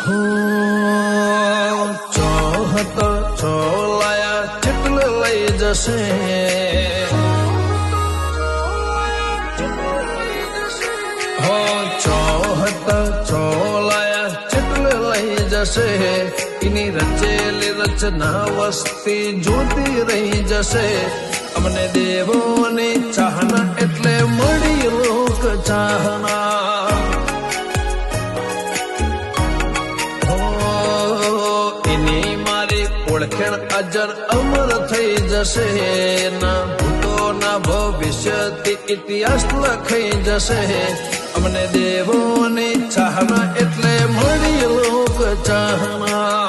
હો ચોહત છોલાયા ચિતલ લઈ જશે હો ચોહત છોલાયા ચિતલ લઈ જશે એની રચેલી રચના વસ્તી જોતી રહી જશે અમને દેવોની ચાહના એટલે મળી લોક ચાહના એની મારી ઓળખેણ અજર અમર થઈ જશે ના ભૂતો ના ભવિષ્યથી ઇતિહાસ લખાઈ જશે અમને દેવોની ચાહના એટલે મળી લોક ચાહના